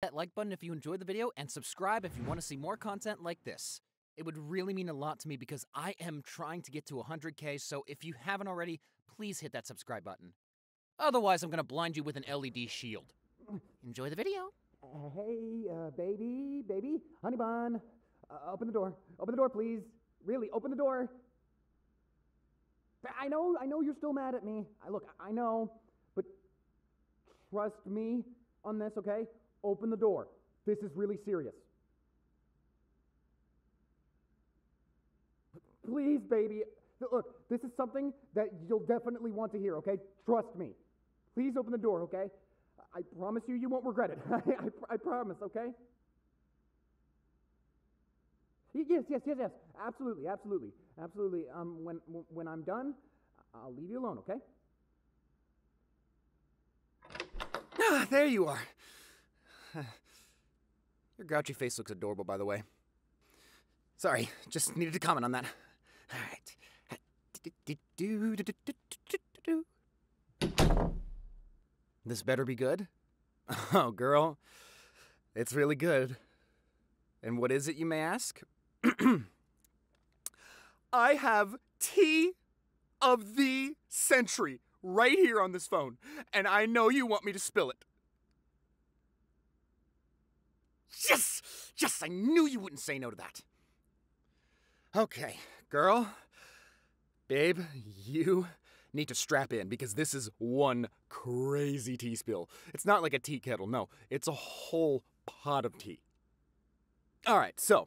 That like button if you enjoyed the video, and subscribe if you want to see more content like this. It would really mean a lot to me because I am trying to get to 100K, so if you haven't already, please hit that subscribe button. Otherwise, I'm gonna blind you with an LED shield. Enjoy the video. Hey, baby, honey bun, open the door, please. Really, open the door. I know you're still mad at me. I know, but trust me on this, okay? Open the door. This is really serious. Please, baby. Look, this is something that you'll definitely want to hear, okay? Trust me. Please open the door, okay? I promise you won't regret it. I promise, okay? Yes. Absolutely. When I'm done, I'll leave you alone, okay? Ah, there you are. Your grouchy face looks adorable, by the way. Sorry, just needed to comment on that. All right. This better be good? Oh, girl, it's really good. And what is it, you may ask? I have tea of the century right here on this phone, and I know you want me to spill it. Yes! Yes, I knew you wouldn't say no to that. Okay, girl, babe, you need to strap in because this is one crazy tea spill. It's not like a tea kettle, no, it's a whole pot of tea. All right, so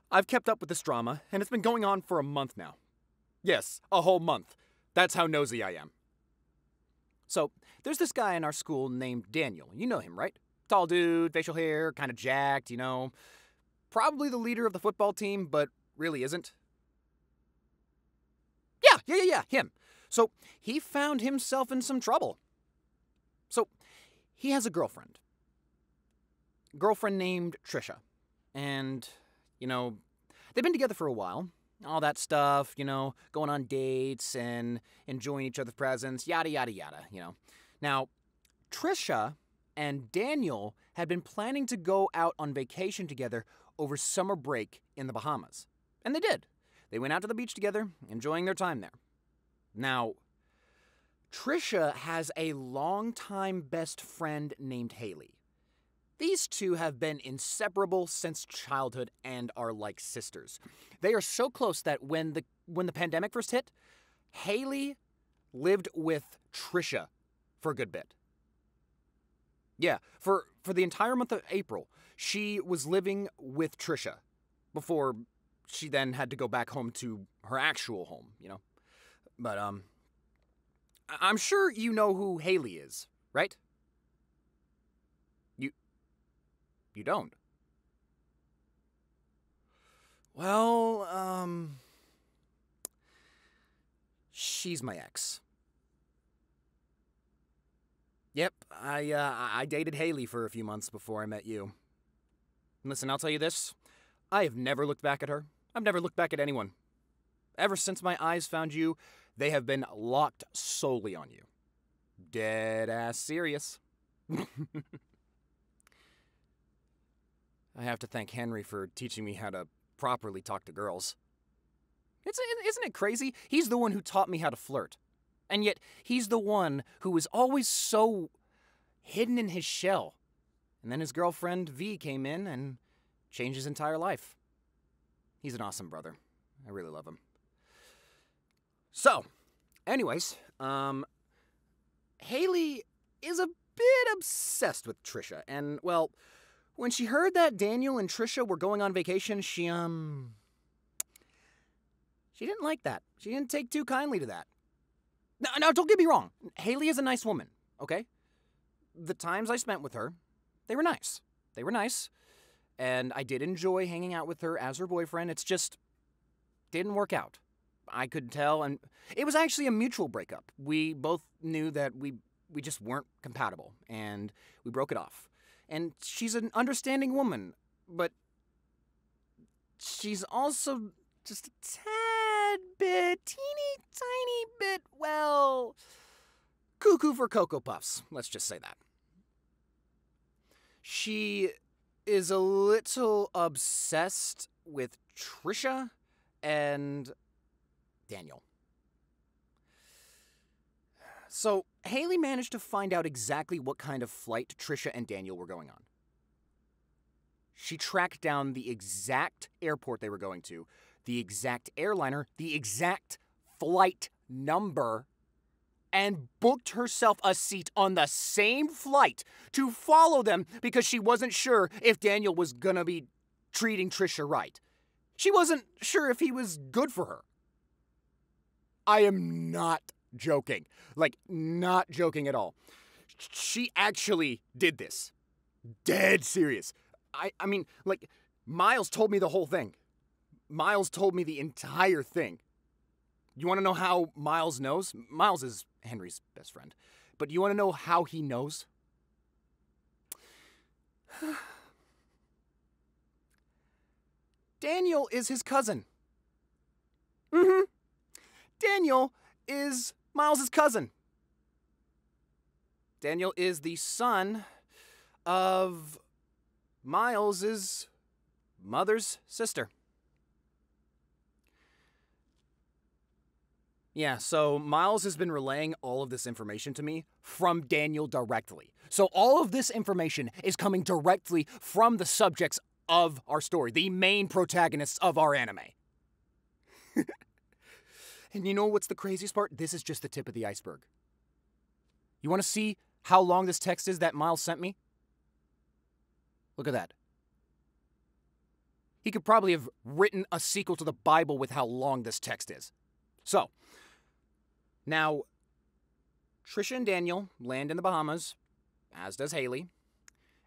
I've kept up with this drama, and it's been going on for a month now. Yes, a whole month. That's how nosy I am. So, there's this guy in our school named Daniel. You know him, right? Tall dude, facial hair, kind of jacked, you know. Probably the leader of the football team, but really isn't. Yeah, him. So, he found himself in some trouble. So, he has a girlfriend. Girlfriend named Trisha. And, you know, they've been together for a while. All that stuff, you know, going on dates and enjoying each other's presents, yada, yada, you know. Now, Trisha and Daniel had been planning to go out on vacation together over summer break in the Bahamas. And they did. They went out to the beach together, enjoying their time there. Now, Trisha has a longtime best friend named Haley. These two have been inseparable since childhood and are like sisters. They are so close that when the pandemic first hit, Haley lived with Trisha for a good bit. Yeah, for the entire month of April, she was living with Trisha before she then had to go back home to her actual home, you know. But I'm sure you know who Haley is, right? You don't? Well, she's my ex. Yep, I dated Haley for a few months before I met you. Listen, I'll tell you this. I have never looked back at her. I've never looked back at anyone. Ever since my eyes found you, they have been locked solely on you. Dead ass serious. I have to thank Henry for teaching me how to properly talk to girls. Isn't it crazy? He's the one who taught me how to flirt. And yet, he's the one who was always so hidden in his shell. And then his girlfriend, V, came in and changed his entire life. He's an awesome brother. I really love him. So, anyways, Haley is a bit obsessed with Trisha. And, well, when she heard that Daniel and Trisha were going on vacation, she didn't like that. She didn't take too kindly to that. Now, don't get me wrong. Haley is a nice woman, okay? The times I spent with her, they were nice. They were nice. And I did enjoy hanging out with her as her boyfriend. It's just didn't work out. I could tell, and it was actually a mutual breakup. We both knew that we just weren't compatible, and we broke it off. And she's an understanding woman, but she's also just a tad bit, teeny tiny bit, well, cuckoo for Cocoa Puffs. Let's just say that. She is a little obsessed with Trisha and Daniel. So, Haley managed to find out exactly what kind of flight Trisha and Daniel were going on. She tracked down the exact airport they were going to, the exact airliner, the exact flight number, and booked herself a seat on the same flight to follow them because she wasn't sure if Daniel was gonna be treating Trisha right. She wasn't sure if he was good for her. I am not joking. Like, not joking at all. She actually did this. Dead serious. I mean, like, Miles told me the whole thing. Miles told me the entire thing. You want to know how Miles knows? Miles is Henry's best friend. But you want to know how he knows? Daniel is his cousin. Daniel is Miles' cousin. Daniel is the son of Miles' mother's sister. Yeah, so Miles has been relaying all of this information to me from Daniel directly. So all of this information is coming directly from the subjects of our story, the main protagonists of our anime. And you know what's the craziest part? This is just the tip of the iceberg. You want to see how long this text is that Miles sent me? Look at that. He could probably have written a sequel to the Bible with how long this text is. So, now, Trisha and Daniel land in the Bahamas, as does Haley,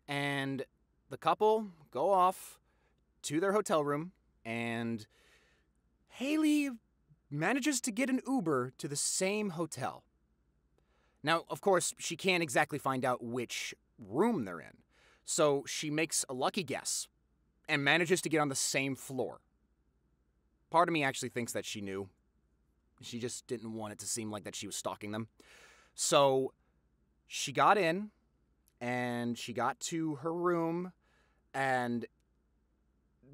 and the couple go off to their hotel room, and Haley manages to get an Uber to the same hotel. Now, of course, she can't exactly find out which room they're in, so she makes a lucky guess and manages to get on the same floor. Part of me actually thinks that she knew. She just didn't want it to seem like that she was stalking them. So she got in, and she got to her room, and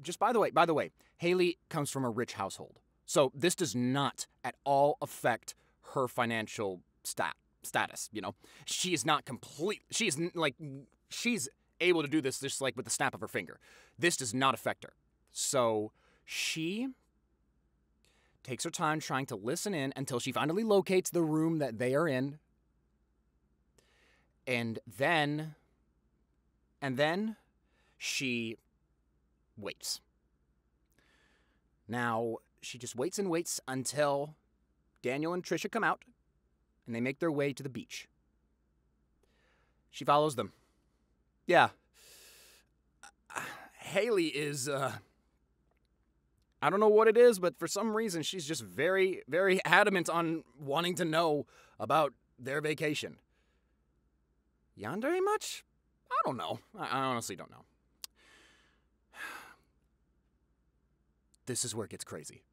just by the way, Haley comes from a rich household. So this does not at all affect her financial status, you know? She is not complete. She's able to do this just like with the snap of her finger. This does not affect her. So she takes her time trying to listen in until she finally locates the room that they are in. And then she waits. Now, she just waits and waits until Daniel and Trisha come out, and they make their way to the beach. She follows them. Yeah. Haley is, I don't know what it is, but for some reason, she's just very, very adamant on wanting to know about their vacation. Yandere much? I don't know. I honestly don't know. This is where it gets crazy.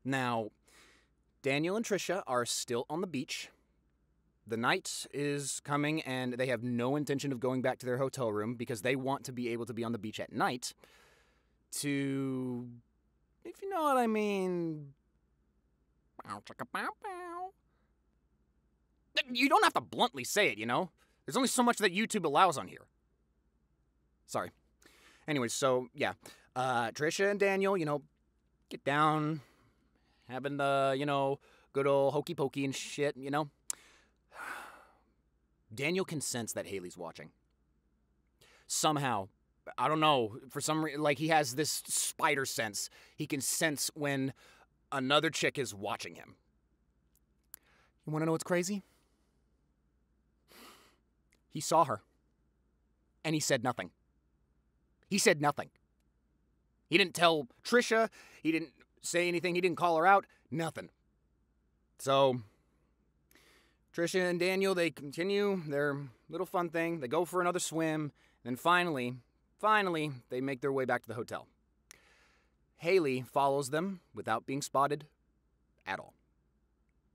Now, Daniel and Trisha are still on the beach. The night is coming, and they have no intention of going back to their hotel room because they want to be able to be on the beach at night to, if you know what I mean, you don't have to bluntly say it, you know? There's only so much that YouTube allows on here. Sorry. Anyways, so, yeah. Trisha and Daniel, you know, get down, having the, you know, good old hokey pokey and shit, you know? Daniel can sense that Haley's watching. Somehow, I don't know, for some reason, like, he has this spider sense. He can sense when another chick is watching him. You want to know what's crazy? He saw her, and he said nothing. He said nothing. He didn't tell Trisha, he didn't say anything, he didn't call her out, nothing. So, Trisha and Daniel, they continue their little fun thing, they go for another swim, and finally, they make their way back to the hotel. Haley follows them without being spotted at all.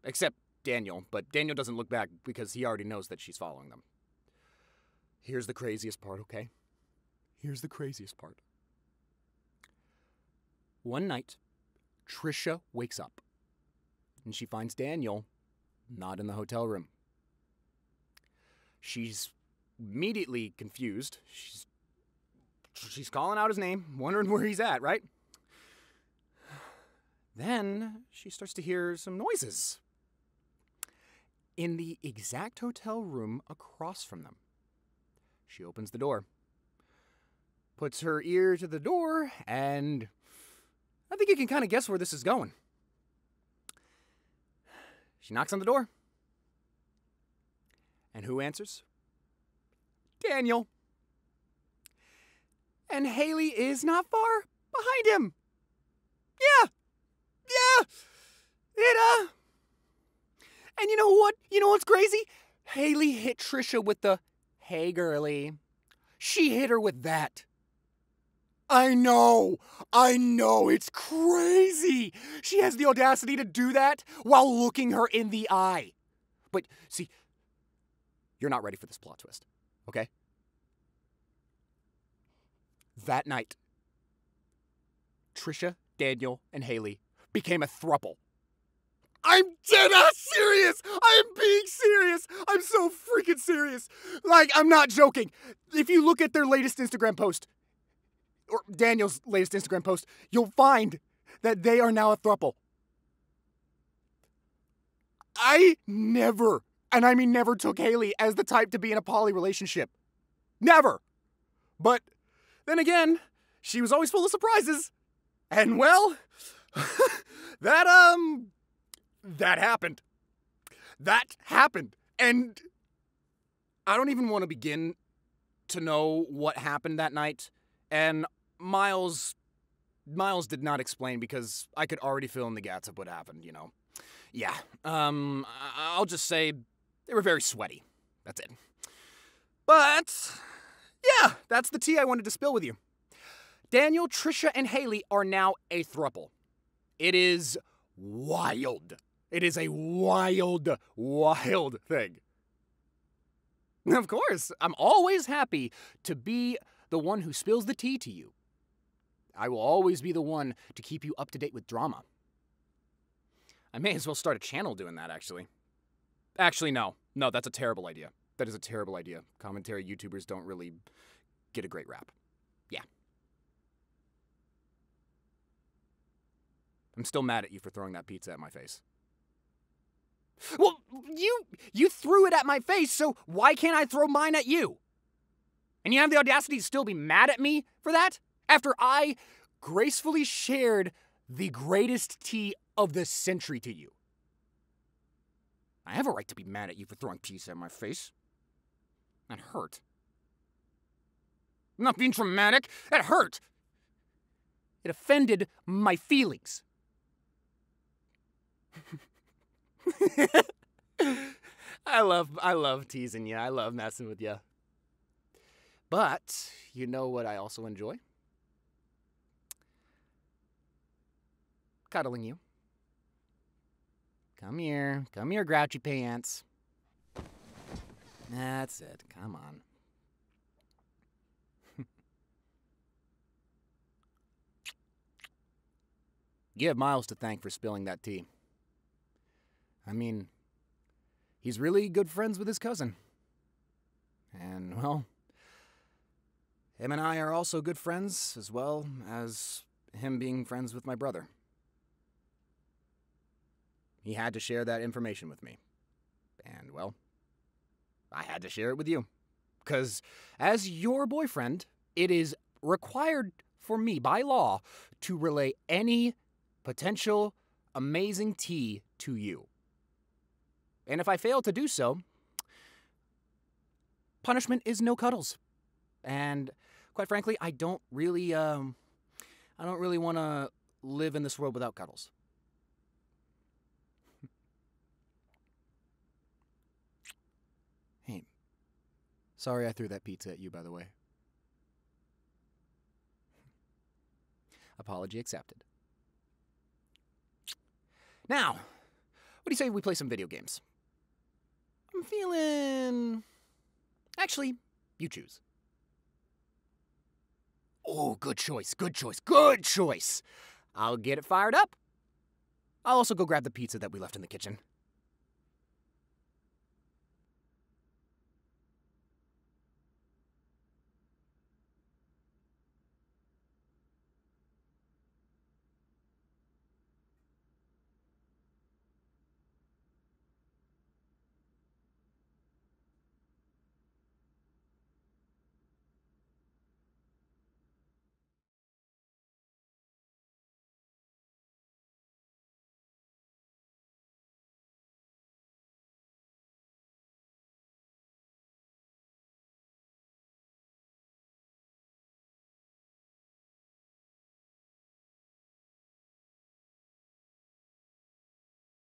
Except Daniel, but Daniel doesn't look back because he already knows that she's following them. here's the craziest part, okay? Here's the craziest part. One night, Trisha wakes up, and she finds Daniel not in the hotel room. She's immediately confused. She's calling out his name, wondering where he's at, right? Then she starts to hear some noises in the exact hotel room across from them. She opens the door, puts her ear to the door, and I think you can kind of guess where this is going. She knocks on the door. And who answers? Daniel. And Haley is not far behind him. Yeah. And you know what? You know what's crazy? Haley hit Trisha with the, "Hey, girly." She hit her with that. I know, it's crazy. She has the audacity to do that while looking her in the eye. But, see, you're not ready for this plot twist, okay? That night, Trisha, Daniel, and Haley became a throuple. I'm dead ass serious! I am being serious! I'm so freaking serious! Like, I'm not joking. If you look at their latest Instagram post, or Daniel's latest Instagram post, you'll find that they are now a throuple. I never, and I mean never, took Haley as the type to be in a poly relationship. Never. But then again, she was always full of surprises. And well, that happened. That happened. And I don't even want to begin to know what happened that night. And Miles did not explain because I could already fill in the gaps of what happened, you know. Yeah, I'll just say they were very sweaty. That's it. But, yeah, that's the tea I wanted to spill with you. Daniel, Trisha, and Haley are now a throuple. It is wild. It is a wild, wild thing. Of course, I'm always happy to be the one who spills the tea to you. I will always be the one to keep you up to date with drama. I may as well start a channel doing that, actually. Actually, no. No, that's a terrible idea. That is a terrible idea. Commentary YouTubers don't really get a great rap. Yeah. I'm still mad at you for throwing that pizza at my face. Well, you threw it at my face, so why can't I throw mine at you? And you have the audacity to still be mad at me for that? After I gracefully shared the greatest tea of the century to you. I have a right to be mad at you for throwing pizza at my face. That hurt. I'm not being dramatic. That hurt. It offended my feelings. I love teasing you. I love messing with you. But you know what I also enjoy? Cuddling you. Come here, grouchy pants. That's it. Come on. You have Miles to thank for spilling that tea. I mean, he's really good friends with his cousin. And, well, him and I are also good friends, as well as him being friends with my brother. He had to share that information with me. And, well, I had to share it with you. Because as your boyfriend, it is required for me by law to relay any potential amazing tea to you. And if I fail to do so, punishment is no cuddles. And quite frankly, I don't really want to live in this world without cuddles. Hey, sorry I threw that pizza at you, by the way. Apology accepted. Now, what do you say we play some video games? I'm feeling... Actually, You choose. Oh, good choice, good choice, good choice. I'll get it fired up. I'll also go grab the pizza that we left in the kitchen.